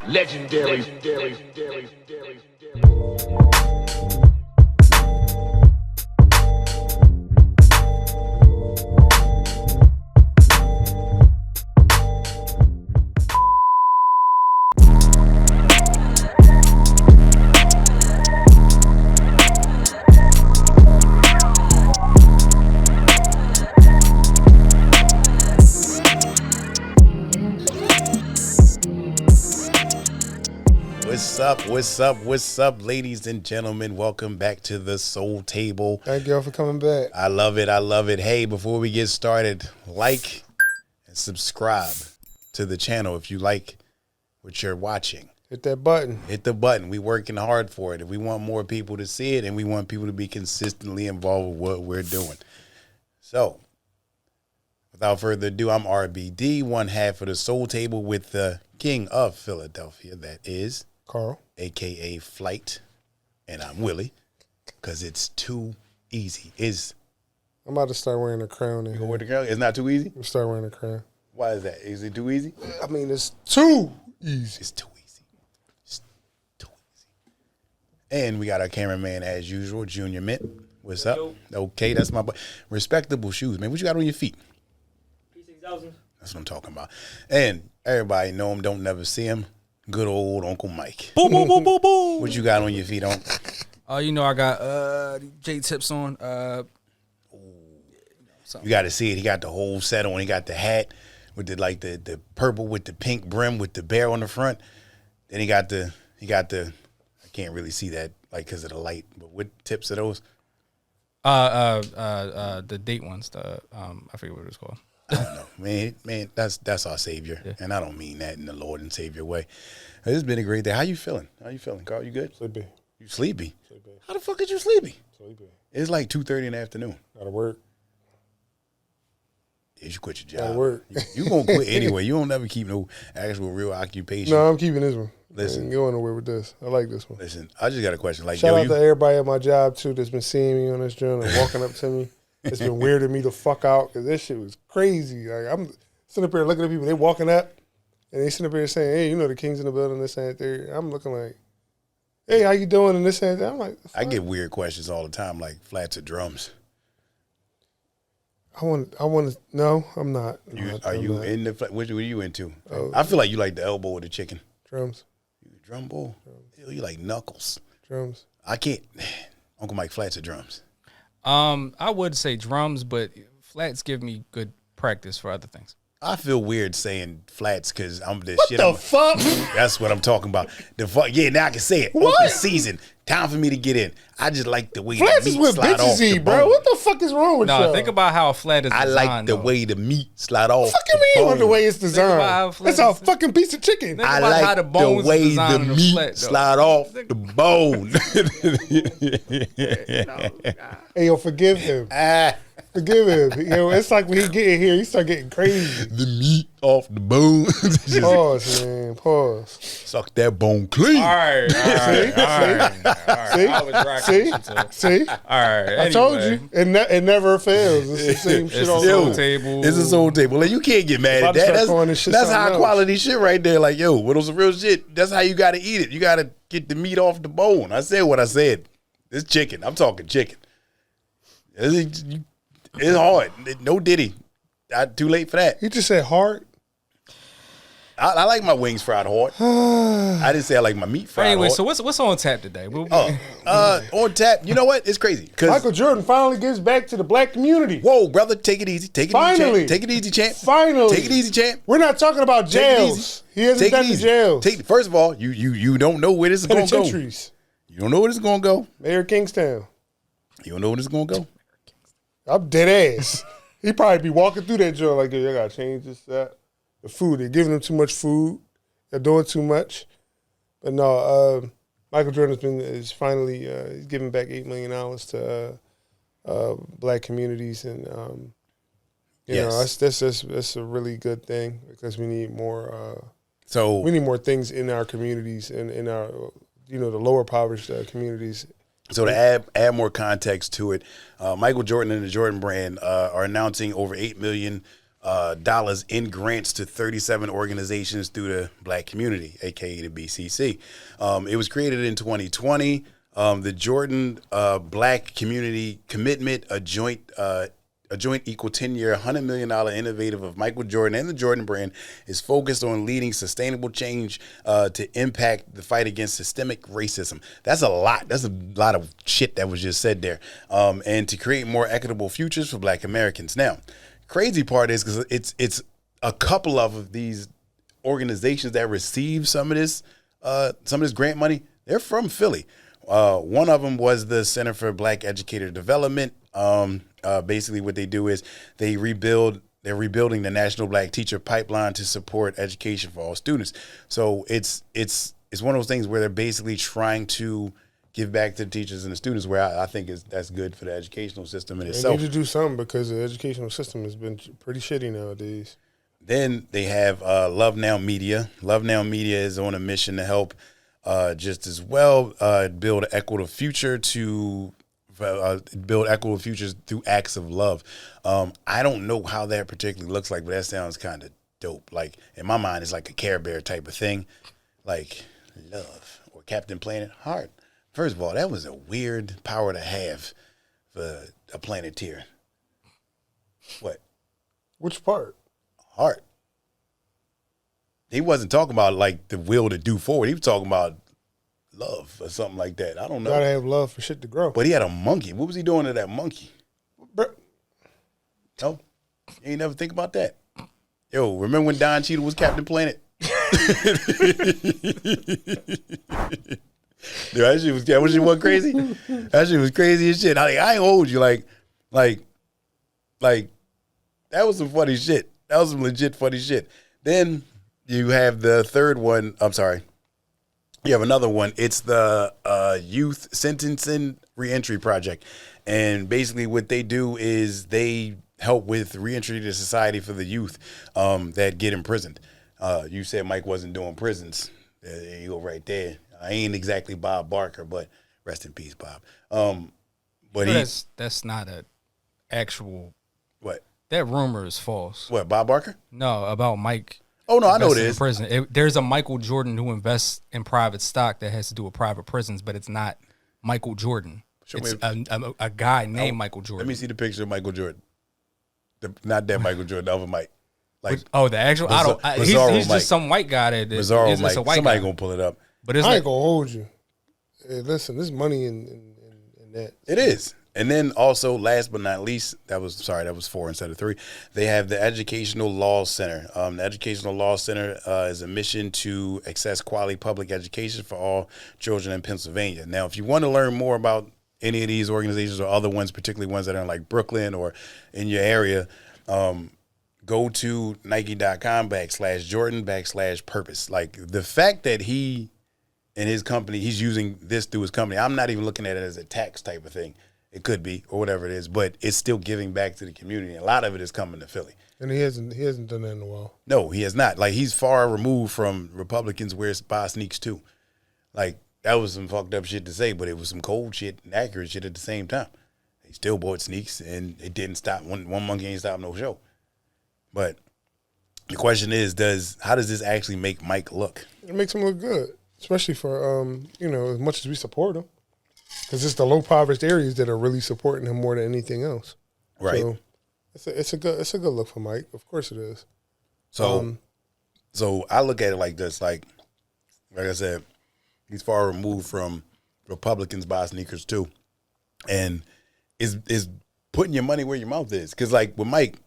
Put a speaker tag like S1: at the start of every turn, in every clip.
S1: Legendary.
S2: What's up, ladies and gentlemen? Welcome back to the Soul Table.
S3: Thank y'all for coming back.
S2: I love it. Hey, before we get started, like and subscribe to the channel if you like what you're watching.
S3: Hit that button.
S2: Hit the button. We working hard for it. If we want more people to see it, and we want people to be consistently involved with what we're doing. So, without further ado, I'm RBD, one half of the Soul Table with the King of Philadelphia. That is
S3: Carl,
S2: a.k.a. Flight, and I'm Willie, because it's too easy.
S3: I'm about to start wearing a crown.
S2: You gonna wear the crown? It's not too easy?
S3: I'm start wearing a crown.
S2: Why is that? Is it too easy?
S3: I mean, it's too easy.
S2: It's too easy. It's too easy. And we got our cameraman, as usual, Junior Mint. What's up? Okay, that's my boy. Respectable shoes, man. What you got on your feet?
S4: P6000.
S2: That's what I'm talking about. And everybody know him, don't never see him. Good old Uncle Mike.
S4: Boom, boom, boom, boom, boom.
S2: What you got on your feet, Uncle?
S4: You know I got J tips on.
S2: You got to see it. He got the whole set on. He got the hat with the purple with the pink brim with the bear on the front. Then he got the. I can't really see that because of the light. But what tips are those?
S4: The date ones. I forget what it's called.
S2: I don't know, man. That's our savior, yeah. And I don't mean that in the Lord and Savior way. It's been a great day. How you feeling, Carl? You good?
S3: Sleepy.
S2: You sleepy? How the fuck is you sleepy?
S3: Sleepy.
S2: It's like 2:30 in the afternoon.
S3: Gotta work.
S2: You should quit your job.
S3: Gotta work.
S2: You gonna quit anyway. You don't never keep no actual real occupation.
S3: No, I'm keeping this one.
S2: Listen,
S3: I ain't going nowhere with this. I like this one.
S2: Listen, I just got a question. Like,
S3: shout out to everybody at my job too that's been seeing me on this journey and walking up to me. It's been weirding me the fuck out because this shit was crazy. Like, I'm sitting up here looking at people, they walking up, and they sitting up here saying, "Hey, you know the King's in the building, this and that." I'm looking like, "Hey, how you doing?" And this and that. I'm like,
S2: I get weird questions all the time, like flats or drums.
S3: I want to. No, I'm not.
S2: Are you in the? What are you into? I feel like you like the elbow or the chicken.
S3: Drums.
S2: You a drum boy? You like knuckles?
S3: Drums.
S2: I can't. Uncle Mike, flats or drums?
S4: I would say drums, but flats give me good practice for other things.
S2: I feel weird saying flats because I'm this
S3: what
S2: shit.
S3: What the fuck?
S2: That's what I'm talking about. The fuck, yeah. Now I can say it.
S3: What?
S2: Open season, time for me to get in. I just like the way
S3: flats
S2: the
S3: is
S2: meat
S3: what
S2: slide off
S3: bitches
S2: the
S3: eat, bro.
S2: bone.
S3: What the fuck is wrong with you?
S4: No, think about how a flat is designed.
S2: I like the way the meat slide off.
S3: What the fuck you mean the way it's designed? That's a fucking piece of chicken.
S2: I like
S4: how the
S2: way the meat
S4: flat,
S2: slide off the bone.
S3: Hey, yo, forgive him. Forgive him. You know, it's like when he get in here, he start getting crazy.
S2: The meat off the bone.
S3: Pause, man. Pause.
S2: Suck that bone clean.
S4: All right.
S3: See?
S4: All right.
S3: I told you. It never fails. It's the same shit on the
S4: Soul Table.
S2: It's a Soul Table. Like, you can't get mad at that. That's high quality shit right there. Like, yo, what was the real shit? That's how you got to eat it. You got to get the meat off the bone. I said what I said. It's chicken. I'm talking chicken. It's hard. No diddy. Too late for that.
S3: You just said hard?
S2: I like my wings fried hard. I didn't say I like my meat fried
S4: anyway,
S2: hard.
S4: so what's on tap today?
S2: On tap. You know what? It's crazy.
S3: Michael Jordan finally gives back to the black community.
S2: Whoa, brother, take it easy. Take it
S3: finally.
S2: easy, champ. Take it easy, champ.
S3: Finally.
S2: Take it easy, champ.
S3: We're not talking about jails. He hasn't done the jails.
S2: First of all, you don't know where this is going to go. You don't know where this is going to go.
S3: Mayor Kingstown.
S2: You don't know where this is going to go.
S3: I'm dead ass. He probably be walking through that joint like, I got to change this, that. The food. They're giving him too much food. They're doing too much. But no, Michael Jordan is finally he's giving back $8 million to black communities. And, you know, that's a really good thing because we need more we need more things in our communities and in our, the lower impoverished communities.
S2: So to add more context to it, Michael Jordan and the Jordan brand are announcing over $8 million dollars in grants to 37 organizations through the Black community, aka the BCC. It was created in 2020. The Jordan Black Community Commitment, a joint equal 10-year, $100 million innovative of Michael Jordan and the Jordan brand, is focused on leading sustainable change to impact the fight against systemic racism. That's a lot. That's a lot of shit that was just said there. And to create more equitable futures for Black Americans. Now, crazy part is because it's a couple of these organizations that receive some of this grant money. They're from Philly. One of them was the Center for Black Educator Development. Basically, what they do is they're rebuilding the National Black Teacher Pipeline to support education for all students. So it's one of those things where they're basically trying to give back to the teachers and the students, where I think that's good for the educational system in itself.
S3: They need to do something because the educational system has been pretty shitty nowadays.
S2: Then they have Love Now Media. Love Now Media is on a mission to help just as well build an equitable future build equitable futures through acts of love. I don't know how that particularly looks like, but that sounds kind of dope. Like, in my mind, it's like a Care Bear type of thing, like love or Captain Planet Heart. First of all, that was a weird power to have for a Planeteer. What?
S3: Which part?
S2: Heart. He wasn't talking about like the will to do forward. He was talking about love or something like that. I don't know.
S3: Gotta have love for shit to grow.
S2: But he had a monkey. What was he doing to that monkey?
S3: Bro.
S2: No, you ain't never think about that. Yo, remember when Don Cheadle was Captain Planet? Dude, that shit wasn't crazy. That shit was crazy as shit. I ain't hold you like that was some funny shit. That was some legit funny shit. Then you have the third one. I'm sorry. You have another one. It's the Youth Sentencing Reentry Project. And basically what they do is they help with reentry to society for the youth that get imprisoned. You said Mike wasn't doing prisons. There you go right there. I ain't exactly Bob Barker, but rest in peace, Bob. But
S4: that's not an actual.
S2: What?
S4: That rumor is false.
S2: What, Bob Barker?
S4: No, about Mike.
S2: Oh, no, I know it is.
S4: Prison. There's a Michael Jordan who invests in private stock that has to do with private prisons, but it's not Michael Jordan. It's a guy named Michael Jordan.
S2: Let me see the picture of Michael Jordan. Not that Michael Jordan, the other Mike. Like,
S4: the actual. He's just some white guy that is
S2: Bizarro
S4: a
S2: Mike.
S4: white
S2: Somebody
S4: guy.
S2: Gonna pull it up.
S3: But I ain't gonna hold you. Hey, listen, there's money in that.
S2: It is. And then also, last but not least, that was 4 instead of 3. They have the Educational Law Center. The Educational Law Center is a mission to access quality public education for all children in Pennsylvania. Now, if you want to learn more about any of these organizations or other ones, particularly ones that are in like Brooklyn or in your area, go to Nike.com/Jordan/purpose. Like, the fact that he and his company, he's using this through his company, I'm not even looking at it as a tax type of thing. It could be, or whatever it is, but it's still giving back to the community. A lot of it is coming to Philly.
S3: And he hasn't done that in a while.
S2: No, he has not. Like, he's far removed from Republicans where it's buy sneaks too. Like, that was some fucked up shit to say, but it was some cold shit and accurate shit at the same time. He still bought sneaks, and it didn't stop. One monkey ain't stop no show. But the question is, how does this actually make Mike look?
S3: It makes him look good, especially for as much as we support him. Because it's the low-impoverished areas that are really supporting him more than anything else.
S2: Right.
S3: So it's a good look for Mike. Of course it is.
S2: So I look at it like this. Like I said, he's far removed from Republicans buy sneakers too, and is putting your money where your mouth is. Because like with Mike,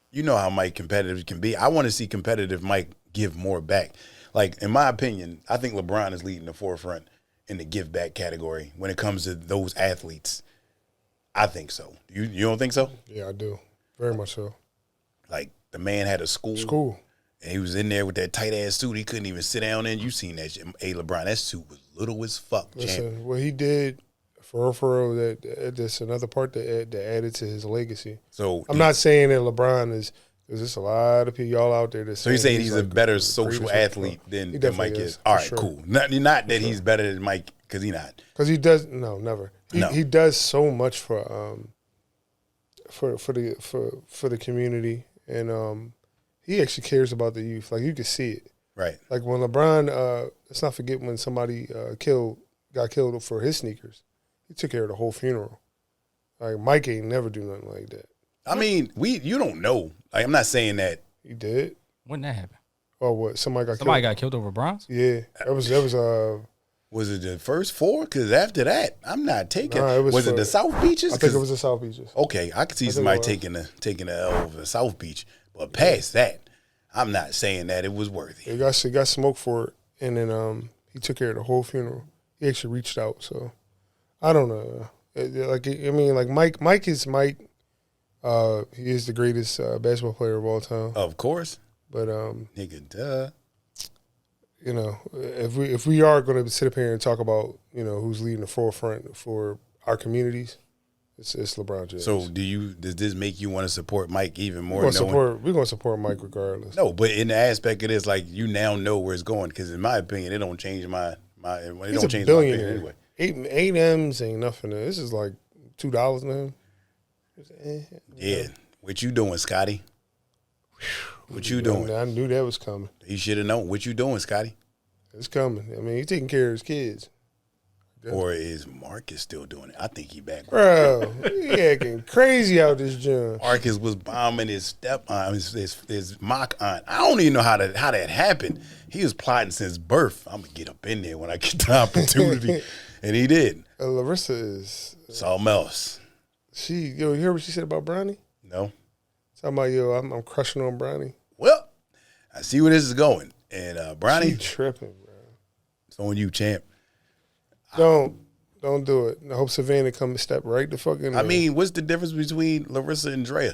S2: you know how Mike competitive can be. I want to see competitive Mike give more back. Like, in my opinion, I think LeBron is leading the forefront in the give back category when it comes to those athletes. I think so. You don't think so?
S3: Yeah, I do. Very much so.
S2: Like, the man had a school. And he was in there with that tight ass suit. He couldn't even sit down in. You seen that shit. Hey, LeBron, that suit was little as fuck.
S3: Listen, what he did for real, that's another part that added to his legacy. So I'm not saying that LeBron is. There's just a lot of people y'all out there that.
S2: So you're saying he's like a better social athlete than Mike is? All right, sure. Cool. Not that he's better than Mike, because he's not.
S3: Because he does never. He does so much for the community and he actually cares about the youth. Like you can see it.
S2: Right.
S3: Like when LeBron, let's not forget when somebody got killed for his sneakers. He took care of the whole funeral. Like Mike ain't never do nothing like that.
S2: I mean, you don't know. Like I'm not saying that
S3: he did.
S4: When that happened?
S3: Oh, what? Somebody got
S4: killed over bronze?
S3: Yeah, that was.
S2: Was it the first 4? Because after that, I'm not taking.
S3: Nah,
S2: was it the South Beaches?
S3: I think it was the South Beaches.
S2: Okay, I could see somebody taking the L over the South Beach, but past that, I'm not saying that it was worthy.
S3: He got smoked for it, and then he took care of the whole funeral. He actually reached out, so I don't know. Mike is Mike. He is the greatest basketball player of all time.
S2: Of course,
S3: but
S2: nigga, duh.
S3: You know, if we are going to sit up here and talk about, you know, who's leading the forefront for our communities, it's LeBron James.
S2: So does this make you want to support Mike even more?
S3: We're going to support Mike regardless.
S2: No, but in the aspect of this, like you now know where it's going, because in my opinion, it don't change my it don't change my opinion anyway. 8
S3: M's ain't nothing. This is like $2 now.
S2: Yeah, what you doing, Scotty? What you doing?
S3: I knew that was coming.
S2: You should have known. What you doing, Scotty?
S3: It's coming. I mean, he's taking care of his kids.
S2: Or is Marcus still doing it? I think he back.
S3: Bro, he acting crazy out this gym.
S2: Marcus was bombing his his mock aunt. I don't even know how that happened. He was plotting since birth. I'm gonna get up in there when I get the opportunity, and he did.
S3: Larissa is
S2: something else.
S3: You hear what she said about Bronny?
S2: No.
S3: Talking about I'm crushing on Bronny.
S2: Well, I see where this is going, and Bronny,
S3: she tripping, bro.
S2: It's on you, champ.
S3: Don't do it. I hope Savannah come and step right the fucking.
S2: I mean, what's the difference between Larissa and Drea?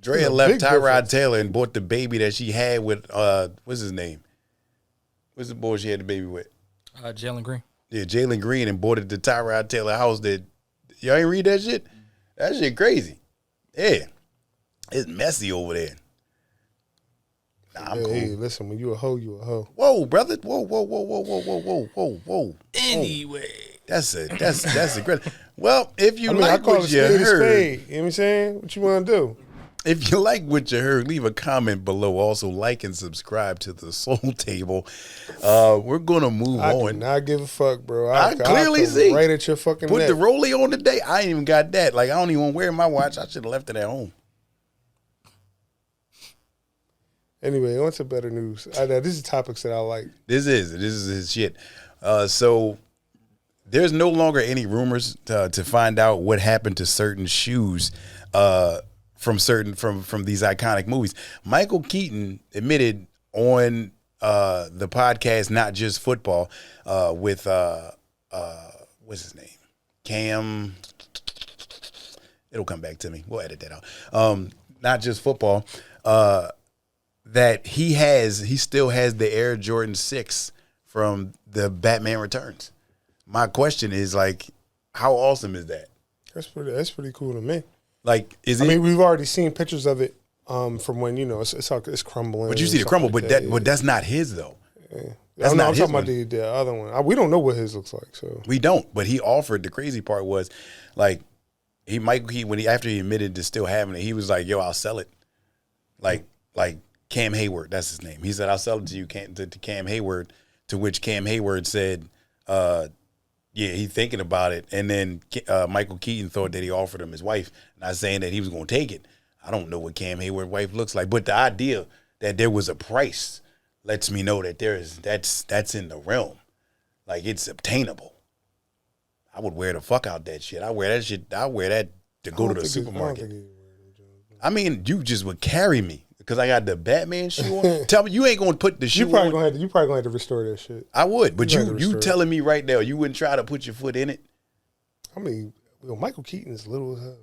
S2: Drea left Tyrod Taylor and bought the baby that she had with what's his name? What's the boy she had the baby with?
S4: Jalen Green.
S2: Yeah, Jalen Green, and bought it to Tyrod Taylor house. That y'all ain't read that shit? That shit crazy. Yeah, it's messy over there. Nah, I'm cool.
S3: Hey, listen, when you a hoe, you a hoe.
S2: Whoa, brother. Whoa.
S4: Anyway.
S2: That's a great. Well, if you
S3: I
S2: like
S3: call
S2: what
S3: it
S2: you
S3: spade
S2: heard.
S3: spade. You know what I'm saying? What you want to do?
S2: If you like what you heard, leave a comment below. Also, like and subscribe to the Soul Table. We're gonna move
S3: I
S2: on.
S3: do not give a fuck, bro.
S2: I clearly see.
S3: Right at your fucking
S2: Put
S3: neck.
S2: the rollie on today. I ain't even got that. Like, I don't even wear my watch. I should have left it at home.
S3: Anyway, on to better news. This is topics that I like.
S2: This is his shit. So there's no longer any rumors to find out what happened to certain shoes from these iconic movies. Michael Keaton admitted on the podcast Not Just Football with what's his name? Cam. It'll come back to me. We'll edit that out. Not Just Football. That he still has the Air Jordan 6 from the Batman Returns. My question is, like, how awesome is that?
S3: That's pretty cool to me.
S2: Like, I
S3: mean, we've already seen pictures of it from when, you know, it's crumbling.
S2: But you see the crumble, but that's not his though.
S3: Yeah.
S2: That's
S3: I'm
S2: not his
S3: talking
S2: one.
S3: about the other one. We don't know what his looks like, so
S2: We don't. But he offered. The crazy part was, like, after he admitted to still having it, he was like, "Yo, I'll sell it." Like Cam Hayward, that's his name. He said, "I'll sell it to you, to Cam Hayward." To which Cam Hayward said, "Yeah, he's thinking about it." And then Michael Keaton thought that he offered him his wife, not saying that he was going to take it. I don't know what Cam Hayward's wife looks like, but the idea that there was a price lets me know that that's in the realm, like it's obtainable. I would wear the fuck out that shit. I wear that shit. I wear that to go to the supermarket. I mean, you just would carry me. Because I got the Batman shoe on. Tell me, you ain't gonna put the shoe on.
S3: You probably gonna have to restore that shit.
S2: I would, but you telling me right now you wouldn't try to put your foot in it?
S3: I mean, Michael Keaton is little as hell.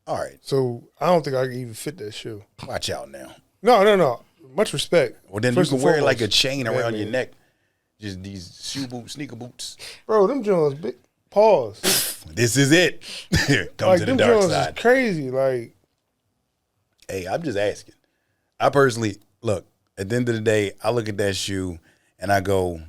S2: All right.
S3: So I don't think I can even fit that shoe.
S2: Watch out now.
S3: No. Much respect.
S2: Well, then you can wear like a chain around your neck. Just these sneaker boots.
S3: Bro, them Jones, big pause.
S2: This is it. Come
S3: like,
S2: to the
S3: them
S2: dark
S3: Jones
S2: side.
S3: is crazy. Like,
S2: hey, I'm just asking. I personally, look, at the end of the day, I look at that shoe and I go,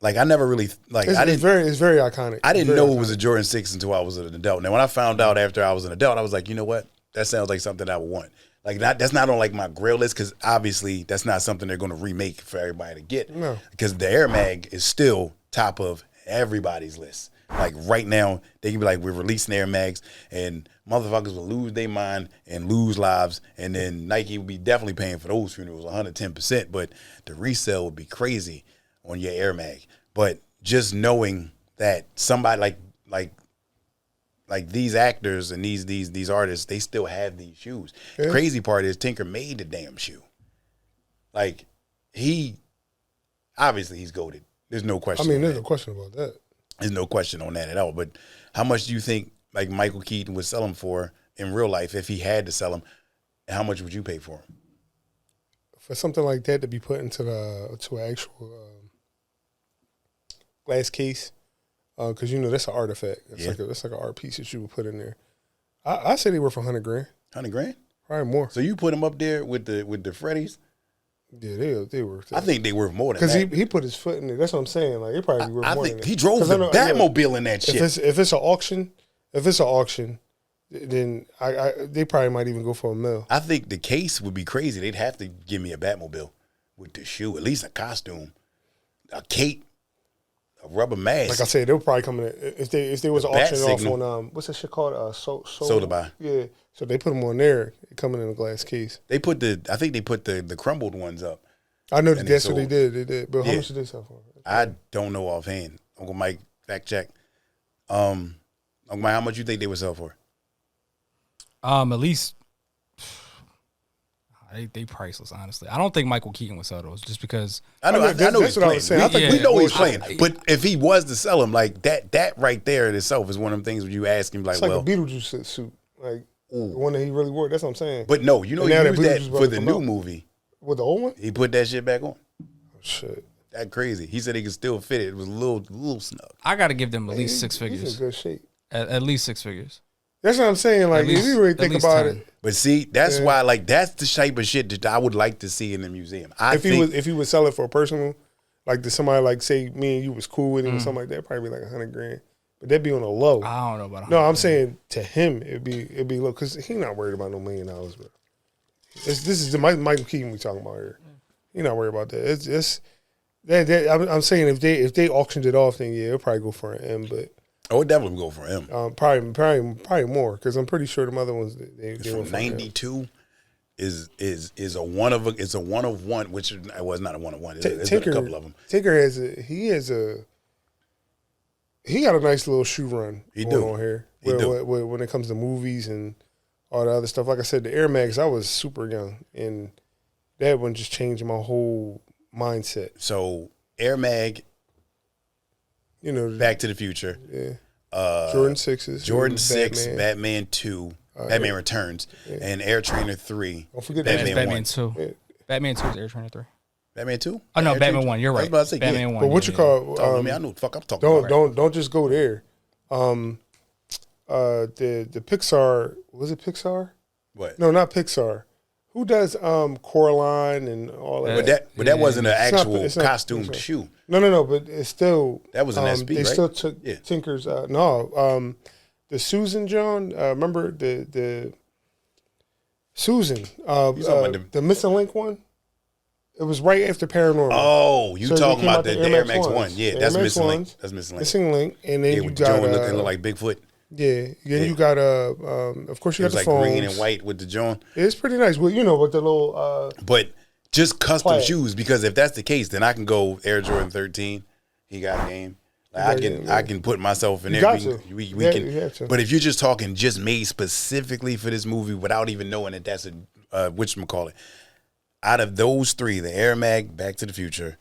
S2: like, I never really, like,
S3: it's very iconic.
S2: I didn't know it was a Jordan 6 until I was an adult. Now, when I found out after I was an adult, I was like, you know what? That sounds like something I would want. Like that's not on like my grail list because obviously that's not something they're going to remake for everybody to get.
S3: No.
S2: Because the Air Mag is still top of everybody's list. Like right now, they can be like, we're releasing Air Mags, and motherfuckers will lose their mind and lose lives, and then Nike will be definitely paying for those funerals 110%. But the resale would be crazy on your Air Mag. But just knowing that somebody like these actors and these artists, they still have these shoes. Yeah. The crazy part is Tinker made the damn shoe. Like he's goated. There's no question.
S3: I mean, there's no question about that.
S2: There's no question on that at all. But how much do you think like Michael Keaton would sell him for in real life if he had to sell him? And how much would you pay for him?
S3: For something like that to be put into an actual glass case, because that's an artifact. It's like an art piece that you would put in there. I say they were for $100,000.
S2: $100,000?
S3: Probably more.
S2: So you put them up there with the Freddies?
S3: Yeah, they were.
S2: I think they were more than that.
S3: Because he put his foot in there. That's what I'm saying. Like, it probably were more than that. I think
S2: he drove the Batmobile in that shit.
S3: If it's an auction, then they probably might even go for $1 million.
S2: I think the case would be crazy. They'd have to give me a Batmobile with the shoe, at least a costume, a cape, a rubber mask.
S3: Like I said, they'll probably come in if they was auctioning off on what's that shit called?
S2: Soda Buy.
S3: Yeah. So they put them on there, coming in a glass case.
S2: I think they put the crumbled ones up.
S3: I know that's what they did. They did. But how much did they sell for?
S2: I don't know offhand. Uncle Mike, fact check. Uncle Mike, how much you think they would sell for?
S4: At least they priceless, honestly. I don't think Michael Keaton would sell those just because
S2: I know he's playing. We know he's playing. But if he was to sell them, like that right there in itself is one of them things where you ask him like,
S3: it's like a Beetlejuice suit. Like the one that he really wore. That's what I'm saying.
S2: But no, he used that for the new movie.
S3: With the old one?
S2: He put that shit back on.
S3: Oh, shit.
S2: That crazy. He said he could still fit it. It was a little snug.
S4: I got to give them at least six figures.
S3: He's in good shape.
S4: At least six figures.
S3: That's what I'm saying. Like, if you really think about
S4: 10.
S3: it.
S2: But see, that's why, like, that's the type of shit that I would like to see in the museum.
S3: If he would sell it for a personal, like to somebody, like, say me and you was cool with him or something like that, probably be like $100,000. But that'd be on a low.
S4: I don't know about.
S3: No, I'm saying to him it'd be low because he's not worried about no $1 million. But this is the Michael Keaton we talking about here. He's not worried about that. I'm saying if they auctioned it off, then yeah, it'll probably go for an M. But
S2: it would definitely go for him.
S3: Probably more because I'm pretty sure the other ones they
S2: from '92 is a one of one, which it was not a one of one. There's a couple of them.
S3: Tinker he got a nice little shoe run on here. When it comes to movies and all the other stuff. Like I said, the Air Mags, I was super young, and that one just changed my whole mindset.
S2: So Air Mag, Back to the Future,
S3: Jordan 6s,
S2: Jordan 6, Batman 2, Batman Returns, and Air Trainer 3.
S3: Don't forget
S4: Batman 1. 2. Yeah. Batman 2 is Air Trainer 3.
S2: Batman 2?
S4: Oh no, Batman 1. You're right.
S2: I was about to say,
S4: Batman 1.
S3: But what you call?
S2: I know what the fuck I'm talking about.
S3: Don't just go there. The Pixar, was it Pixar?
S2: What?
S3: No, not Pixar. Who does Coraline and all that?
S2: But that wasn't an actual costume shoe.
S3: No. But it's still
S2: that was an SB.
S3: They still took Tinker's. The Susan John. Remember the Susan. The Missing Link one. It was right after Paranormal.
S2: Oh, you talking about the Air Max 1. Yeah, that's Missing Link. That's Missing Link.
S3: Missing Link. And then you got...
S2: Joan looking like Bigfoot.
S3: Yeah. Then you got, of course, you got the phones.
S2: Green and white with the Joan.
S3: It's pretty nice. Well, with the little...
S2: but just custom shoes, because if that's the case, then I can go Air Jordan 13. He got game. Like I can put myself in there. We can. But if you're just talking just made specifically for this movie without even knowing that that's a whatchamacallit, out of those three, the Air Mag, Back to the Future,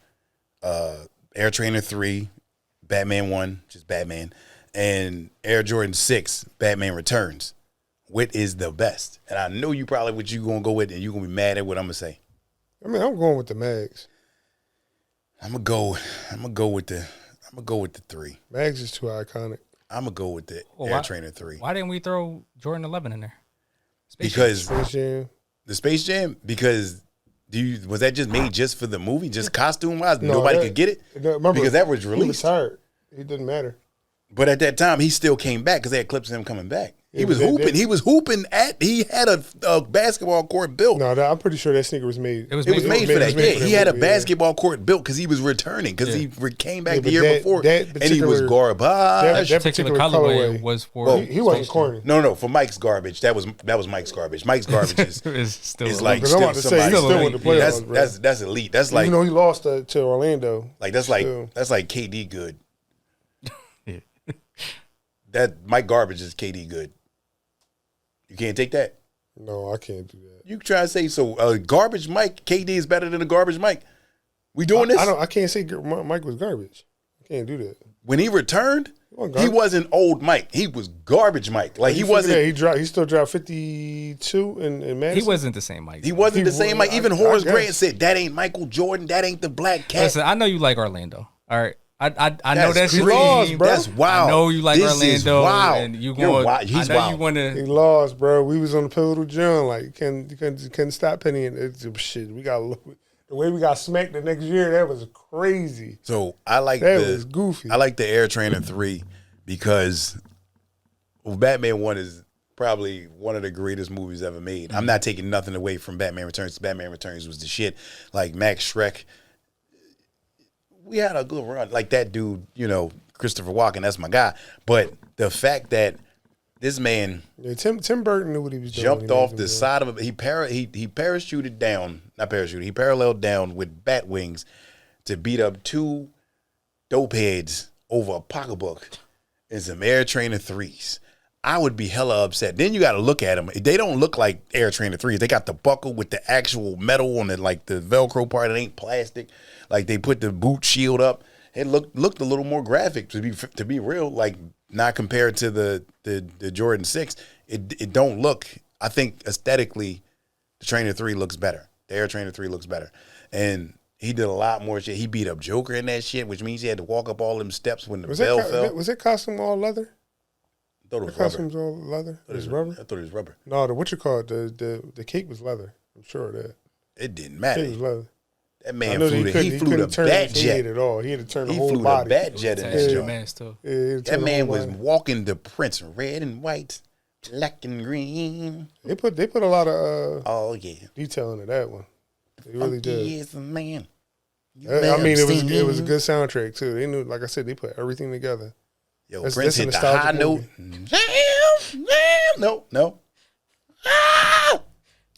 S2: Air Trainer 3, Batman 1, just Batman, and Air Jordan 6, Batman Returns, what is the best? And I know you probably what you gonna go with, and you gonna be mad at what I'm gonna say.
S3: I mean, I'm going with the Mags.
S2: I'm gonna go with the 3.
S3: Mags is too iconic.
S2: I'm gonna go with the Air Trainer 3.
S4: Why didn't we throw Jordan 11 in there?
S2: Because the Space Jam. Because was that just made just for the movie, just costume wise? Nobody could get it.
S3: Remember,
S2: because that was released.
S3: He retired. It didn't matter.
S2: But at that time, he still came back because they had clips of him coming back. He was hooping. He was hooping he had a basketball court built.
S3: No, I'm pretty sure that sneaker was made.
S2: It was made for that. Yeah, he had a basketball court built because he was returning because he came back the year before and he was garbage.
S4: That particular colorway was for
S3: he wasn't corny.
S2: No, for Mike's garbage. That was Mike's garbage. Mike's garbage is like
S3: I'm about to say he still won the playoffs.
S2: That's elite. That's like,
S3: even though he lost to Orlando.
S2: Like that's like KD good. That Mike garbage is KD good. You can't take that.
S3: No, I can't do that.
S2: You try to say so. Garbage Mike, KD is better than a garbage Mike. We doing this?
S3: I can't say Mike was garbage. I can't do that.
S2: When he returned, he wasn't old Mike. He was garbage Mike. Like he wasn't.
S3: He still dropped 52 in Madison.
S4: He wasn't the same Mike.
S2: He wasn't the same Mike. Even Horace Grant said that ain't Michael Jordan. That ain't the black cat.
S4: Listen, I know you like Orlando. All right. I know that's your
S3: lost,
S4: team.
S3: bro.
S2: That's wild.
S4: I know you like Orlando.
S2: Wow.
S4: And you going.
S2: He's
S4: I know
S2: wild.
S4: you want to.
S3: He lost, bro. We was on the pivotal jump. Like, couldn't stop pennying. It's shit. We got the way we got smacked the next year. That was crazy.
S2: So I like
S3: that was goofy.
S2: I like the Air Trainer 3 because Batman 1 is probably one of the greatest movies ever made. I'm not taking nothing away from Batman Returns. Batman Returns was the shit. Like Max Schreck. We had a good run. Like that dude, Christopher Walken, that's my guy. But the fact that this man
S3: Tim Burton knew what he was doing.
S2: Jumped off the side of it. He parachuted down, not parachuted, he paralleled down with bat wings to beat up 2 dope heads over a pocketbook and some Air Trainer 3s. I would be hella upset. Then you got to look at them. They don't look like Air Trainer 3s. They got the buckle with the actual metal on it, like the Velcro part. It ain't plastic. Like they put the boot shield up. It looked a little more graphic to be real. Like not compared to the Jordan 6. It don't look. I think aesthetically, the Trainer 3 looks better. The Air Trainer 3 looks better, and he did a lot more shit. He beat up Joker in that shit, which means he had to walk up all them steps when the bell fell.
S3: Was that costume all leather?
S2: I thought it was
S3: the costume's all leather. It was rubber.
S2: I thought it was rubber.
S3: No, the cape was leather. I'm sure of that.
S2: It didn't matter.
S3: The cape was leather.
S2: That man flew the bat jet.
S3: At all. He had to turn the
S2: he
S3: whole
S2: flew
S3: body.
S2: the bat jet in this joint.
S3: That
S2: man was walking the Prince, red and white, black and green.
S3: They put a lot of
S2: detail
S3: into that one. They really did.
S2: He is a man.
S3: I mean, it was a good soundtrack too. They knew, like I said, they put everything together.
S2: Yo, Prince hit the high note. No.
S3: Ah!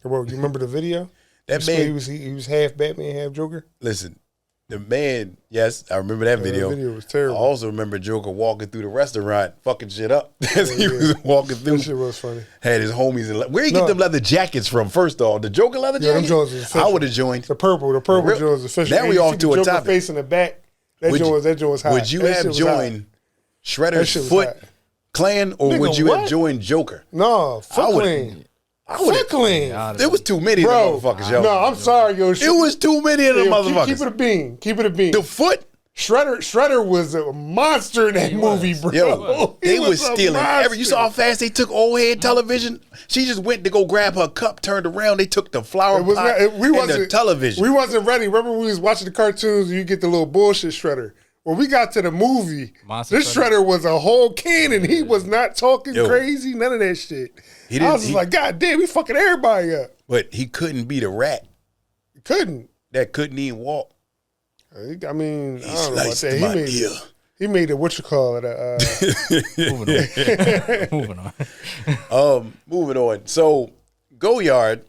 S3: Bro, you remember the video?
S2: That man,
S3: he was half Batman, half Joker.
S2: Listen, the man, yes, I remember that video.
S3: That video was terrible.
S2: I also remember Joker walking through the restaurant, fucking shit up as he was walking through.
S3: That shit was funny.
S2: Had his homies in. Where you get them leather jackets from? First off, the Joker leather jacket.
S3: Them joints was official.
S2: I would have joined
S3: the purple joints was official.
S2: Now we off to a
S3: Joker
S2: topic.
S3: Face in the back. That joint was high.
S2: Would you have joined Shredder's Foot Clan, or would you have joined Joker?
S3: No, Foot Clan. Foot Clan.
S2: There was too many of them motherfuckers, yo.
S3: No, I'm sorry, yo.
S2: It was too many of them motherfuckers.
S3: Keep it a bean. Keep it a bean.
S2: The Foot?
S3: Shredder was a monster in that movie, bro.
S2: Yo, they was stealing every. You saw how fast they took old head television? She just went to go grab her cup, turned around, they took the flower pot and the television.
S3: We wasn't ready. Remember when we was watching the cartoons, you get the little bullshit Shredder. When we got to the movie, this Shredder was a whole cannon. He was not talking crazy, none of that shit. I was just like, God damn, we fucking everybody up.
S2: But he couldn't beat a rat.
S3: He couldn't.
S2: That couldn't even walk.
S3: I mean, I don't know about that. He made it, what you call it?
S2: Moving on. So, Goyard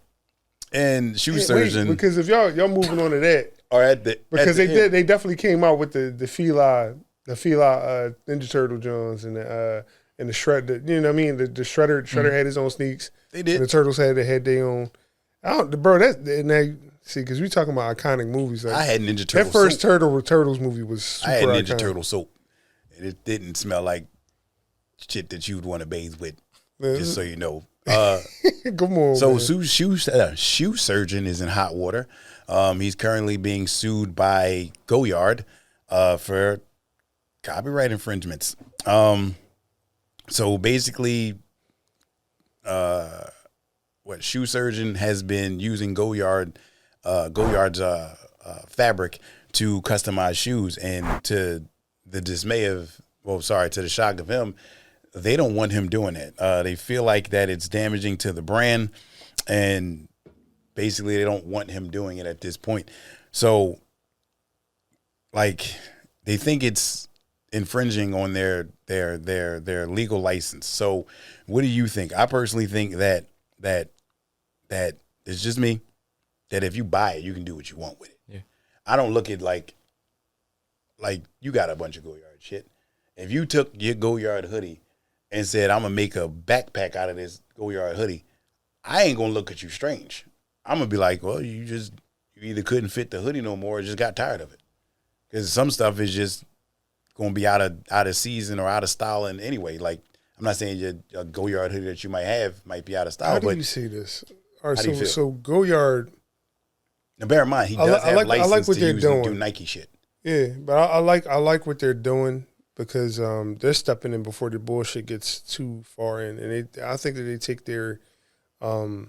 S2: and shoe surgeon.
S3: Because if y'all moving on to that, they definitely came out with the Fila Ninja Turtle Jones and the Shredder. You know what I mean? The Shredder had his own sneaks.
S2: They did.
S3: And the Turtles had their own. See, because we talking about iconic movies. Like,
S2: I had Ninja Turtle.
S3: That first Turtles movie was super
S2: I had Ninja
S3: iconic.
S2: Turtle soap, and it didn't smell like shit that you'd want to bathe with. Just so you know.
S3: Come on.
S2: So shoe surgeon is in hot water. He's currently being sued by Goyard for copyright infringements. So basically, shoe surgeon has been using Goyard's fabric to customize shoes, and to the dismay of, to the shock of him, they don't want him doing it. They feel like that it's damaging to the brand, and basically they don't want him doing it at this point. So, like, they think it's infringing on their legal license. So, what do you think? I personally think that it's just me, that if you buy it, you can do what you want with it.
S4: Yeah.
S2: I don't look at like you got a bunch of Goyard shit. If you took your Goyard hoodie and said, I'm going to make a backpack out of this Goyard hoodie, I ain't going to look at you strange. I'm going to be like, well, you either couldn't fit the hoodie no more or just got tired of it. Because some stuff is just going to be out of season or out of style. And anyway, like, I'm not saying your Goyard hoodie that you might have might be out of style.
S3: How do
S2: but
S3: you see this? All right,
S2: how do you feel?
S3: so Goyard.
S2: Now, bear in mind, he does have license
S3: like what
S2: to
S3: they're
S2: use
S3: doing.
S2: and do Nike shit.
S3: Yeah, but I like what they're doing because they're stepping in before the bullshit gets too far in, and I think that they take their, not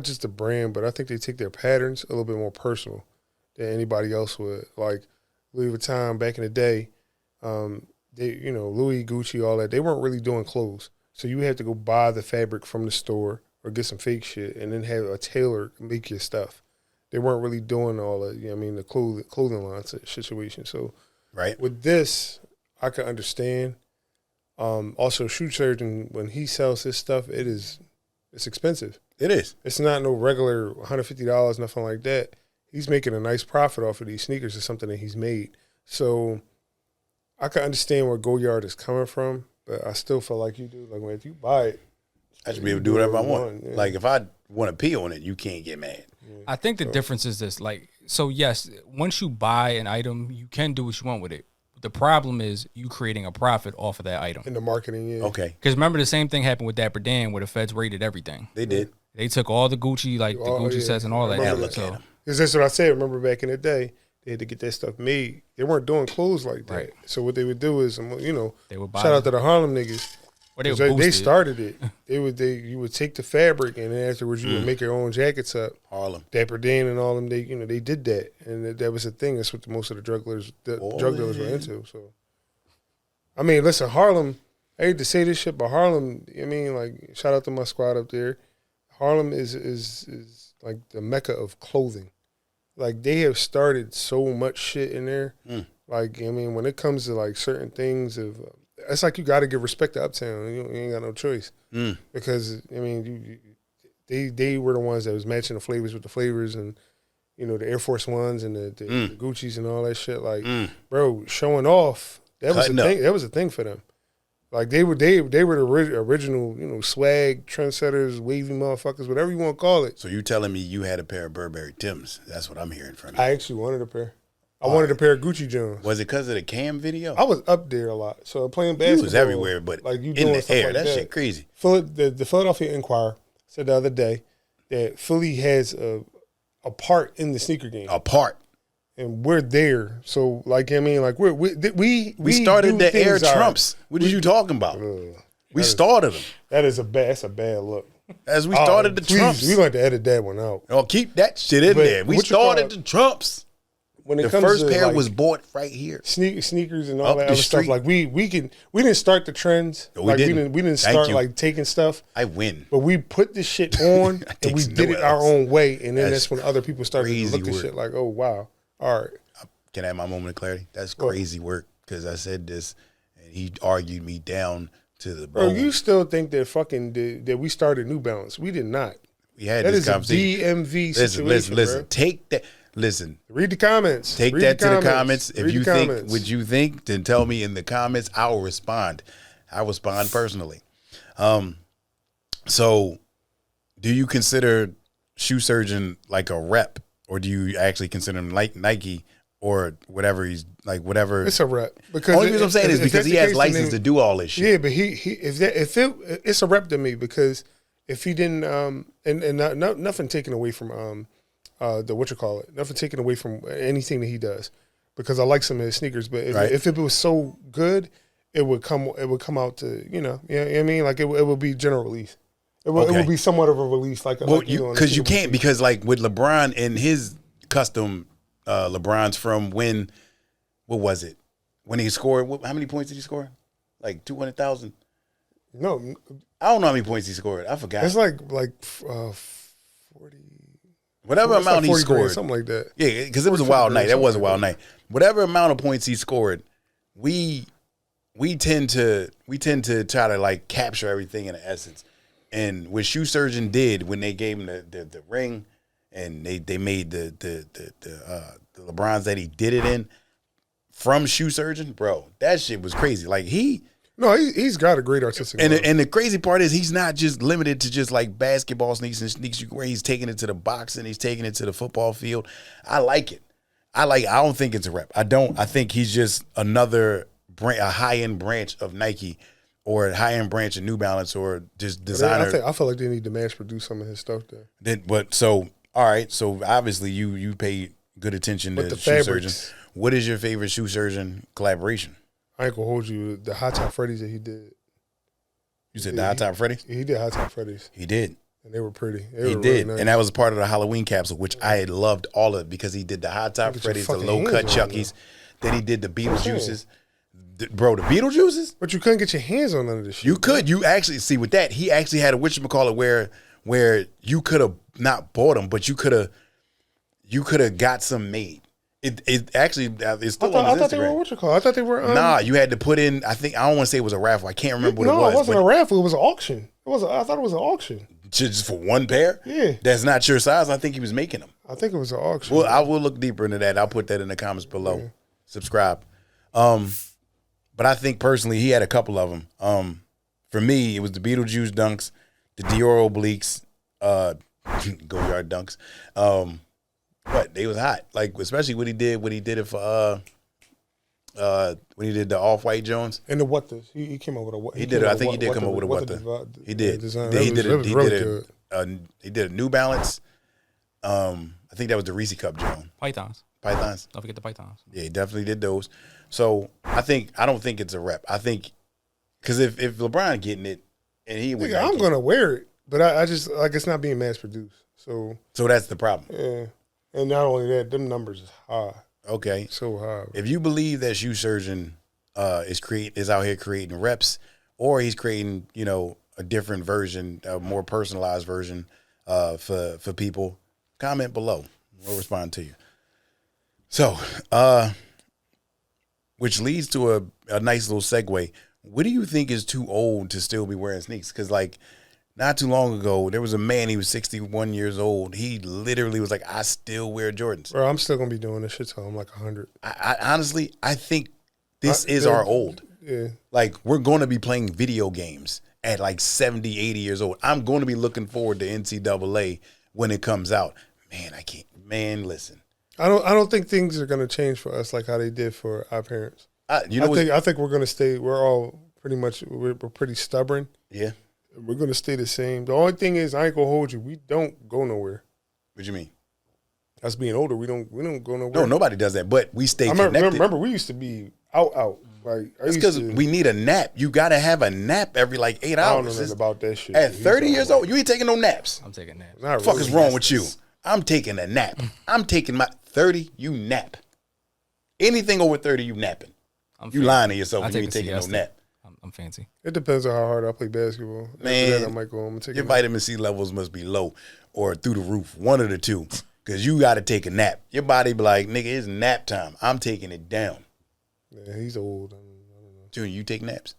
S3: just the brand, but I think they take their patterns a little bit more personal than anybody else would. Like Louis Vuitton back in the day, they Louis, Gucci, all that, they weren't really doing clothes, so you had to go buy the fabric from the store or get some fake shit and then have a tailor make your stuff. They weren't really doing all that, the clothing line situation. So
S2: right
S3: with this, I can understand. Also, Shoe Surgeon, when he sells his stuff, it's expensive.
S2: It is.
S3: It's not no regular $150, nothing like that. He's making a nice profit off of these sneakers. It's something that he's made. So I can understand where Goyard is coming from, but I still feel like you do. Like, when if you buy it,
S2: I should be able to do whatever I want.
S3: Yeah.
S2: Like, if I want to pee on it, you can't get mad.
S4: I think the difference is this. Like, so yes, once you buy an item, you can do what you want with it. The problem is you creating a profit off of that item.
S3: In the marketing, yeah.
S2: Okay.
S4: Because remember, the same thing happened with Dapper Dan, where the feds raided everything.
S2: They did.
S4: They took all the Gucci, like the Gucci sets and all that.
S3: Yeah,
S2: look at them.
S3: Because that's what I said. Remember back in the day, they had to get that stuff made. They weren't doing clothes like that.
S4: Right.
S3: So what they would do is,
S4: They would buy
S3: shout out to the Harlem niggas.
S4: Or they would
S3: They
S4: boost it.
S3: started it. You would take the fabric and then afterwards you would make your own jackets up.
S2: Harlem.
S3: Dapper Dan and all them, they did that, and that was a thing. That's what most of the drug dealers were into. So, I mean, listen, Harlem. I hate to say this shit, but Harlem. I mean, like, shout out to my squad up there. Harlem is like the mecca of clothing. Like, they have started so much shit in there. Like, I mean, when it comes to like certain things it's like you got to give respect to Uptown. You ain't got no choice because I mean, they were the ones that was matching the flavors with the flavors, and the Air Force Ones and the Gucci's and all that shit. Like, bro, showing off that was a thing. That was a thing for them. Like, they were the original swag trendsetters, wavy motherfuckers, whatever you want to call it.
S2: So you telling me you had a pair of Burberry Timbs? That's what I'm hearing from you.
S3: I actually wanted a pair. I wanted a pair of Gucci Jones.
S2: Was it because of the Cam video?
S3: I was up there a lot, so playing basketball.
S2: You was everywhere, but
S3: like, you
S2: in the
S3: stuff
S2: air.
S3: like
S2: That shit crazy.
S3: The Philadelphia Inquirer said the other day that Philly has a part in the sneaker game.
S2: A part.
S3: And we're there. So, like, I mean, like, we
S2: started the Air
S3: things
S2: Trumps. What are you talking about? We started them.
S3: That's a bad look.
S2: As we started the Trumps.
S3: We're going to edit that one out.
S2: Oh, keep that shit in there. We started the Trumps.
S3: When it
S2: the
S3: comes
S2: first
S3: to,
S2: pair
S3: like,
S2: was bought right here.
S3: Sneakers and all
S2: Up
S3: that
S2: the
S3: other stuff.
S2: street.
S3: Like, we didn't start the trends.
S2: No, we didn't.
S3: We didn't
S2: Thank
S3: start
S2: you.
S3: like taking stuff.
S2: I win.
S3: But we put this shit on and we did it our own way. And then that's when other people started to look at shit like, oh, wow. All right.
S2: Can I have my moment of clarity? That's crazy work, because I said this and he argued me down to the bone.
S3: Bro, you still think that that we started New Balance. We did not.
S2: We had
S3: That
S2: this
S3: is a
S2: conversation.
S3: DMV situation,
S2: Listen.
S3: bro.
S2: Take that. Listen.
S3: Read the comments.
S2: Take
S3: Read
S2: that to the comments. If
S3: Read
S2: you
S3: the
S2: think
S3: comments.
S2: what you think, then tell me in the comments. I will respond. I respond personally. So, do you consider Shoe Surgeon like a rep, or do you actually consider him like Nike or whatever he's like? Whatever.
S3: It's a rep. Because
S2: Only reason I'm saying is because he has license to do all this shit.
S3: Yeah, but it's a rep to me, because if he didn't and nothing taken away from nothing taken away from anything that he does, because I like some of his sneakers, but if it was so good, it would come out to you know what I mean, like it would be general release. It would be somewhat of a release, like
S2: because you can't, because like with LeBron and his custom LeBron's from when, what was it? When he scored, how many points did he score Like 200,000.
S3: No,
S2: I don't know how many points he scored. I forgot.
S3: it's like 40.
S2: Whatever
S3: It's like
S2: amount he
S3: 40
S2: scored,
S3: grand, something like that.
S2: yeah, because it was a wild night. That was a wild night. Whatever amount of points he scored, we tend to try to like capture everything in the essence. And what Shoe Surgeon did when they gave him the ring, and they made the LeBrons that he did it in from Shoe Surgeon, bro, that shit was crazy. Like
S3: he's got a great artistic.
S2: And the crazy part is he's not just limited to just like basketball sneaks and sneaks you wear. He's taking it to the boxing. He's taking it to the football field. I like it. I don't think it's a rep. I think he's just another a high end branch of Nike, or a high end branch of New Balance, or just designer.
S3: I feel like they need to mass produce some of his stuff there.
S2: All right. So obviously you pay good attention to
S3: the
S2: Shoe
S3: fabrics.
S2: Surgeon. What is your favorite Shoe Surgeon collaboration?
S3: I ain't gonna hold you. The Hot Top Freddy's that he did.
S2: You said the Hot Top Freddy's?
S3: He did Hot Top Freddy's.
S2: He did.
S3: And they were pretty.
S2: He did. Nice. And that was part of the Halloween capsule, which I had loved all of it, because he did the Hot Top Freddy's, the low cut Chuckies. Then he did the Beetlejuices. Bro, the Beetlejuices?
S3: But you couldn't get your hands on none of this shit.
S2: You could. You actually, see, with that, he actually had a whatchamacallit where you could have not bought them, but you could have got some made. It actually, it's still on his Instagram.
S3: I thought they were I thought they were.
S2: Nah, you had to put in, I don't want to say it was a raffle. I can't remember what it was.
S3: No, it wasn't a raffle. It was an auction. I thought it was an auction.
S2: Just for one pair?
S3: Yeah.
S2: That's not your size. I think he was making them.
S3: I think it was an auction.
S2: Well, I will look deeper into that. I'll put that in the comments below. Yeah. Subscribe. But I think personally he had a couple of them. For me, it was the Beetlejuice dunks, the Dior obliques, Goyard dunks. But they was hot. Like, especially when he did it for when he did the Off-White Jones.
S3: And the what the he came up with a what
S2: he did. I think he did come up with a what the. He did. He did a New Balance. I think that was the Reese Cup Jones.
S4: Pythons.
S2: Don't
S4: forget the Pythons.
S2: Yeah, he definitely did those. So I don't think it's a rep. I think because if LeBron getting it and he went,
S3: I'm gonna wear it, but I just like it's not being mass produced. So
S2: that's the problem.
S3: Yeah, and not only that, them numbers is high.
S2: Okay,
S3: so high.
S2: If you believe that Shoe Surgeon is out here creating reps, or he's creating a different version, a more personalized version for people, comment below. We'll respond to you. So, which leads to a nice little segue. What do you think is too old to still be wearing sneaks? Because, like, not too long ago, there was a man, he was 61 years old. He literally was like, I still wear Jordans.
S3: Bro, I'm still going to be doing this shit till I'm like 100.
S2: I honestly, I think this is our old.
S3: Yeah.
S2: Like, we're going to be playing video games at like 70, 80 years old. I'm going to be looking forward to NCAA when it comes out. Man, listen.
S3: I don't think things are going to change for us like how they did for our parents. I think we're going to stay. We're all pretty much we're pretty stubborn.
S2: Yeah,
S3: we're going to stay the same. The only thing is, I ain't gonna hold you. We don't go nowhere.
S2: What you mean?
S3: Us being older, we don't go nowhere.
S2: No, nobody does that. But we stay connected.
S3: Remember, we used to be out. Like
S2: that's because we need a nap. You got to have a nap every like 8 hours.
S3: I don't know nothing about that shit.
S2: At 30 years old, you ain't taking no naps.
S4: I'm taking naps.
S2: What the fuck is wrong with you? I'm taking a nap. I'm taking my 30. You nap. Anything over 30, you napping. You lying to yourself when you ain't taking no nap.
S4: I'm fancy.
S3: It depends on how hard I play basketball.
S2: Man,
S3: after that, I might go home and take
S2: your vitamin C levels must be low or through the roof. One of the two. Because you got to take a nap. Your body be like, nigga, it's nap time. I'm taking it down.
S3: Yeah, he's old. I don't know.
S2: Junior, you take naps?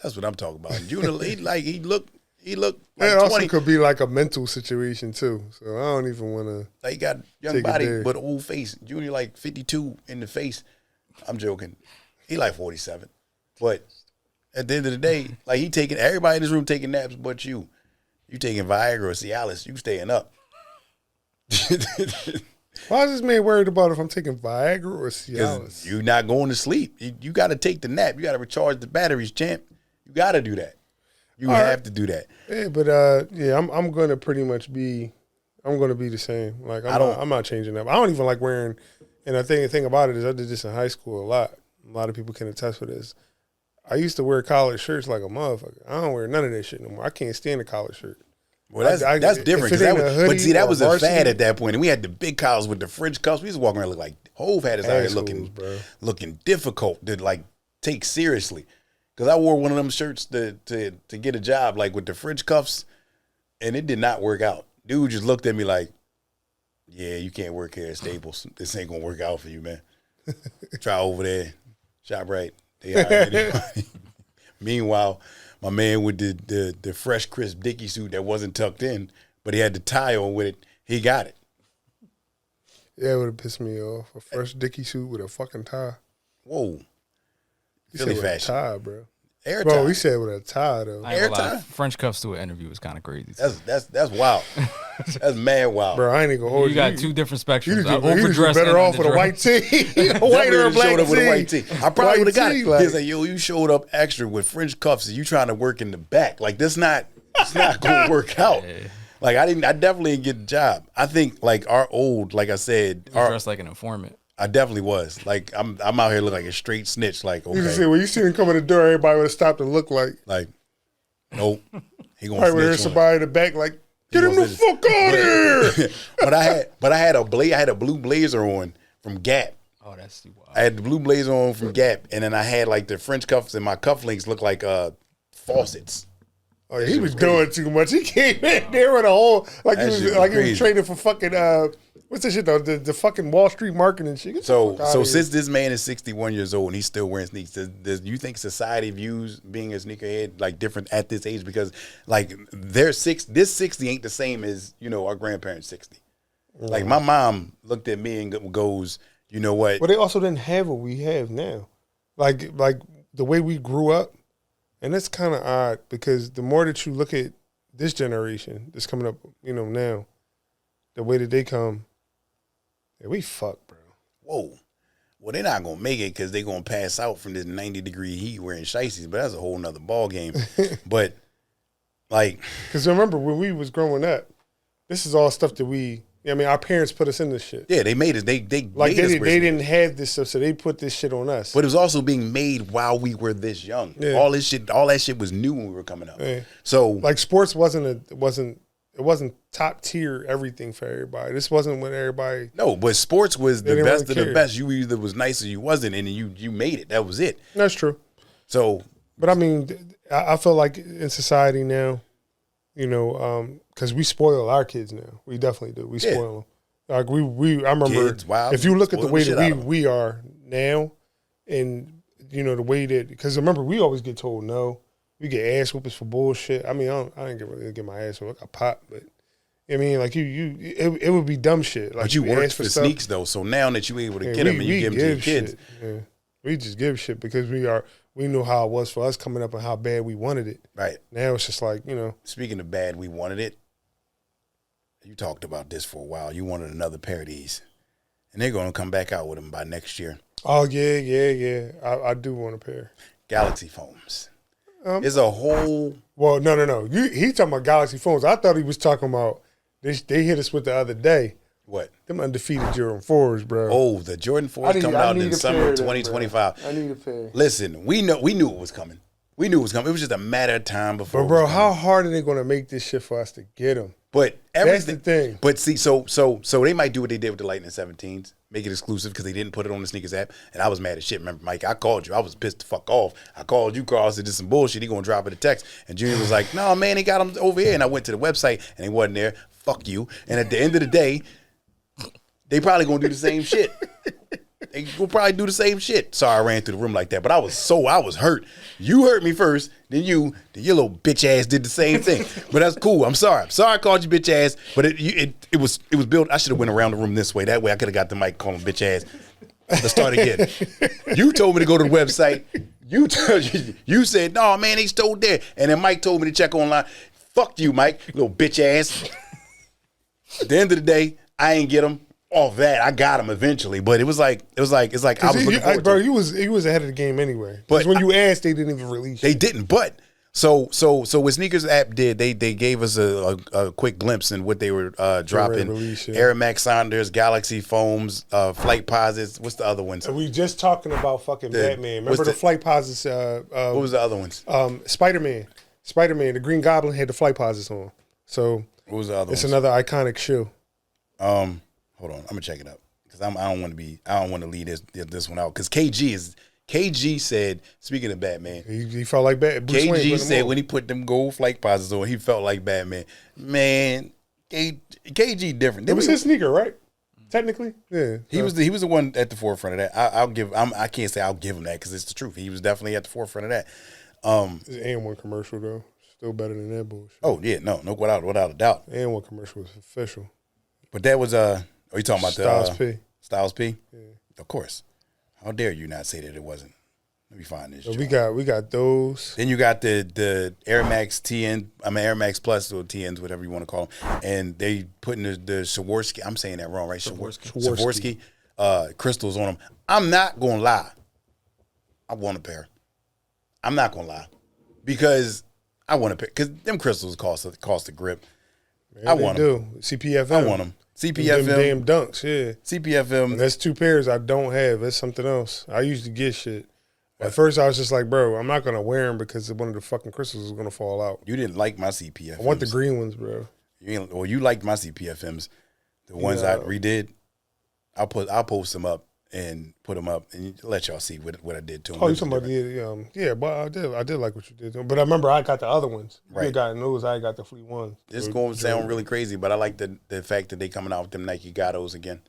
S2: That's what I'm talking about. Junior, he looked like
S3: it also
S2: 20.
S3: could be like a mental situation too. So I don't even want to.
S2: Like, he got young body but old face. Junior like 52 in the face. I'm joking. He like 47. But at the end of the day, like he taking everybody in this room taking naps but you. You taking Viagra or Cialis. You staying up.
S3: Why is this man worried about if I'm taking Viagra or Cialis?
S2: You're not going to sleep. You got to take the nap. You got to recharge the batteries, champ. You got to do that. You have to do that.
S3: Yeah, but I'm going to pretty much be. I'm going to be the same. Like I'm not changing up. I don't even like wearing. And the thing about it is, I did this in high school a lot. A lot of people can attest for this. I used to wear collared shirts like a motherfucker. I don't wear none of that shit no more. I can't stand a collared shirt.
S2: Well, that's different. But see, that was a fad at that point. And we had the big collars with the French cuffs. We used to walk around look like Hove had us out here looking difficult to like take seriously. Because I wore one of them shirts to get a job, like with the French cuffs, and it did not work out. Dude just looked at me like, yeah, you can't work here at Staples. This ain't going to work out for you, man. Try over there. Shop right. They hired anybody. Meanwhile, my man with the fresh, crisp Dickie suit that wasn't tucked in, but he had the tie on with it, he got it.
S3: Yeah, it would have pissed me off. A fresh Dickie suit with a fucking tie.
S2: Whoa.
S3: He
S2: Philly
S3: said
S2: fashion.
S3: with a tie, bro.
S2: Air
S3: Bro,
S2: tie.
S3: he said with a tie, though.
S4: I ain't gonna lie,
S2: Airtime?
S4: French cuffs to an interview was kind of crazy.
S2: That's wild. That's mad wild.
S3: Bro, I ain't even gonna hold
S4: You
S3: you.
S4: got two different
S3: You
S4: spectrums.
S3: just be better off with a white tee. A white or a black
S2: showed up with a
S3: tee.
S2: white tee. I probably would have got
S3: tee,
S2: it.
S3: like-
S2: He's like, yo, you showed up extra with French cuffs and you trying to work in the back. Like, it's not gonna work out. Like, I definitely didn't get the job. I think like our old, like I said,
S4: You dressed like an informant.
S2: I definitely was. Like, I'm out here looking like a straight snitch. Like,
S3: You just
S2: okay.
S3: say, when you see him come in the door, everybody would have stopped and looked like.
S2: Like, nope. He gonna
S3: Probably would have heard
S2: snitch on
S3: somebody in the back like, get him
S2: gonna
S3: the
S2: snitch.
S3: fuck out of here.
S2: but I had a blue blazer on from Gap.
S4: Oh, that's too wild.
S2: I had the blue blazer on from Gap, and then I had like the French cuffs, and my cufflinks looked like faucets.
S3: Oh, yeah, he was doing too much. He came in there with a whole like he
S2: That
S3: was
S2: shit was
S3: like he
S2: crazy.
S3: was training for fucking what's that shit though? The fucking Wall Street marketing shit. Get the
S2: So
S3: fuck outta here.
S2: since this man is 61 years old and he's still wearing sneakers, does you think society views being a sneakerhead like different at this age? Because like this 60 ain't the same as, you know, our grandparents' 60. Like my mom looked at me and goes, you know what?
S3: But they also didn't have what we have now. Like the way we grew up, and it's kind of odd because the more that you look at this generation that's coming up, you know, now, the way that they come, yeah, we fucked, bro.
S2: Whoa. Well, they're not gonna make it because they're gonna pass out from this 90-degree heat wearing shiesties, but that's a whole nother ball game. But like,
S3: Because remember when we was growing up, this is all stuff that I mean, our parents put us in this shit.
S2: yeah, they made it. They
S3: Like
S2: made us
S3: they
S2: wear
S3: didn't have this stuff, so they put this shit on us.
S2: But it was also being made while we were this young.
S3: Yeah.
S2: All that shit was new when we were coming up.
S3: Yeah.
S2: So
S3: Like sports wasn't top tier everything for everybody. This wasn't what everybody.
S2: no, but sports was
S3: They
S2: the
S3: didn't
S2: best
S3: really
S2: of the
S3: care.
S2: best. You either was nice or you wasn't, and then you made it. That was it.
S3: That's true.
S2: So
S3: But I mean, I feel like in society now, you know, because we spoil our kids now. We definitely do. We
S2: Yeah.
S3: spoil them. Like I remember
S2: Kids, wow,
S3: if you look at the
S2: spoil
S3: way
S2: the shit out
S3: that
S2: of 'em.
S3: we are now, and you know the way that because remember we always get told no, we get ass whoopers for bullshit. I mean I didn't really get my ass whooped. I got popped, but I mean like it would be dumb shit. Like
S2: but you
S3: ask
S2: worked for
S3: stuff.
S2: sneaks though. So now that you able to
S3: Yeah,
S2: get them and you give them to your kids,
S3: shit. Yeah. We just give shit because we knew how it was for us coming up and how bad we wanted it.
S2: right?
S3: Now it's just like, you know,
S2: Speaking of bad, we wanted it. You talked about this for a while. You wanted another pair of these, and they're gonna come back out with them by next year.
S3: oh yeah. I do want a pair.
S2: Galaxy foams. It's a whole.
S3: Well, no. He talking about Galaxy phones. I thought he was talking about they hit us with the other day.
S2: What?
S3: Them undefeated Jordan 4s, bro.
S2: Oh, the Jordan 4s coming out in
S3: a
S2: summer
S3: pair
S2: of
S3: of them, bro.
S2: 2025.
S3: I need a pair.
S2: Listen, we knew it was coming. We knew it was coming. It was just a matter of time before.
S3: But
S2: it
S3: bro,
S2: was
S3: how
S2: coming.
S3: hard are they going to make this shit for us to get them?
S2: But
S3: That's the
S2: everything.
S3: thing.
S2: But see, so they might do what they did with the Lightning 17s, make it exclusive because they didn't put it on the sneakers app, and I was mad as shit. Remember, Mike? I called you. I was pissed the fuck off. I called you, Carl. Said this some bullshit. He gonna drop it a text, and Junior was like, "No, man, they got them over here." And I went to the website, and they wasn't there. Fuck you. And at the end of the day, they probably gonna do the same shit. They will probably do the same shit. Sorry, I ran through the room like that, but I was hurt. You hurt me first, then your little bitch ass did the same thing. But that's cool. I'm sorry. I called you bitch ass, but it was built. I should have went around the room this way. That way I could have got the mic calling bitch ass. Let's start again. You told me to go to the website. You said, no, man, they stole there. And then Mike told me to check online. Fuck you, Mike, little bitch ass. At the end of the day, I ain't get them. Off that, I got him eventually, but it was like I was looking forward
S3: bro,
S2: to it.
S3: you was ahead of the game anyway.
S2: But
S3: But when you asked, they didn't even release.
S2: They didn't, but so what Sneakers app did, they gave us a quick glimpse in what they were dropping.
S3: release, yeah.
S2: Air Max Saunders, Galaxy Foams, Flight Posits. What's the other ones?
S3: And we just talking about fucking Batman. Remember the flight posits?
S2: What was the other ones?
S3: Spider-Man, the Green Goblin had the flight posits on. So
S2: What was the other
S3: it's
S2: ones?
S3: another iconic shoe.
S2: Hold on, I'm gonna check it up because I don't want to leave this one out because KG KG said, speaking of Batman,
S3: He felt like Batman.
S2: KG said when he put them gold flight posits on, he felt like Batman. Man, KG different.
S3: It was his sneaker, right? Technically, yeah.
S2: He was the one at the forefront of that. I can't say I'll give him that because it's the truth. He was definitely at the forefront of that.
S3: This AN1 commercial though, still better than that bullshit.
S2: Oh yeah, no, without a doubt.
S3: AN1 commercial was official.
S2: But that was are you talking about
S3: Styles P?
S2: Styles P?
S3: Yeah.
S2: Of course. How dare you not say that it wasn't? Let me find this.
S3: So we got those.
S2: Then you got the Air Max Air Max Plus or TNs, whatever you want to call them, and they putting the Swarovski. I'm saying that wrong, right? Swarovski crystals on them. I'm not gonna lie. I want a pair. I'm not gonna lie because I want a pair because them crystals cost a grip.
S3: Man,
S2: I want them.
S3: CPFM.
S2: I want them. CPFM.
S3: Them damn dunks, yeah.
S2: CPFM.
S3: And that's 2 pairs I don't have. That's something else. I used to get shit. At first, I was just like, bro, I'm not going to wear them because one of the fucking crystals is going to fall out.
S2: You didn't like my CPFMs.
S3: I want the green ones, bro.
S2: You liked my CPFMs. The ones I redid. I'll post them up and put them up and let y'all see what I did to them.
S3: Oh, you talking about yeah, but I did like what you did to them. But I remember I got the other ones.
S2: Right.
S3: You got those, I got the Fleet ones.
S2: It's going to sound really crazy, but I like the fact that they coming out with them Nike Gatos again.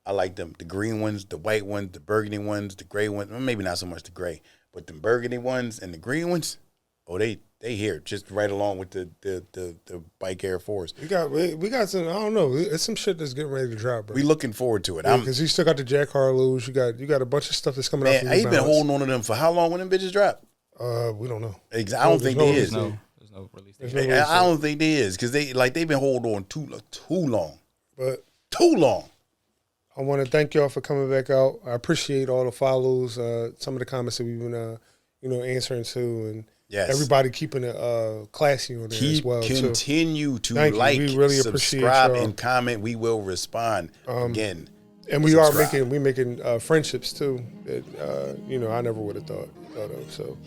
S2: I like them. The green ones, the white ones, the burgundy ones, the gray ones. Well, maybe not so much the gray, but the burgundy ones and the green ones, oh, they here just right along with the Bike Air Force.
S3: We got some, I don't know. It's some shit that's getting ready to drop, bro.
S2: We looking forward to it.
S3: Because you still got the Jack Harlows. You got a bunch of stuff that's coming out.
S2: I ain't been holding on to them for how long when them bitches drop?
S3: We don't know.
S2: I don't think there is.
S4: There's no release date.
S2: I don't think there is because they've been holding on too long.
S3: But
S2: too long.
S3: I want to thank y'all for coming back out. I appreciate all the follows, some of the comments that we've been, answering to, and everybody keeping it classy on there as well.
S2: Continue to like, we really subscribe, and comment. We will respond again.
S3: And we subscribe. making friendships too that I never would have thought of. So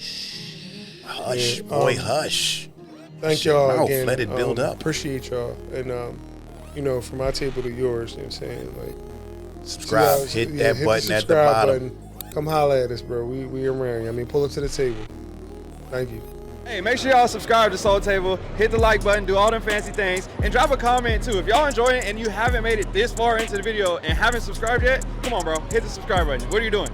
S2: hush, boy, hush.
S3: Thank y'all again.
S2: Let it build up.
S3: Appreciate y'all, and from my table to yours. You know what I'm saying, like.
S2: Subscribe, hit that button at the bottom.
S3: Come holler at us, bro. We around. I mean, pull up to the table. Thank you.
S1: Hey, make sure y'all subscribe to Soul Table, hit the like button, do all them fancy things, and drop a comment too. If y'all enjoy it and you haven't made it this far into the video and haven't subscribed yet, come on, bro, hit the subscribe button. What are you doing?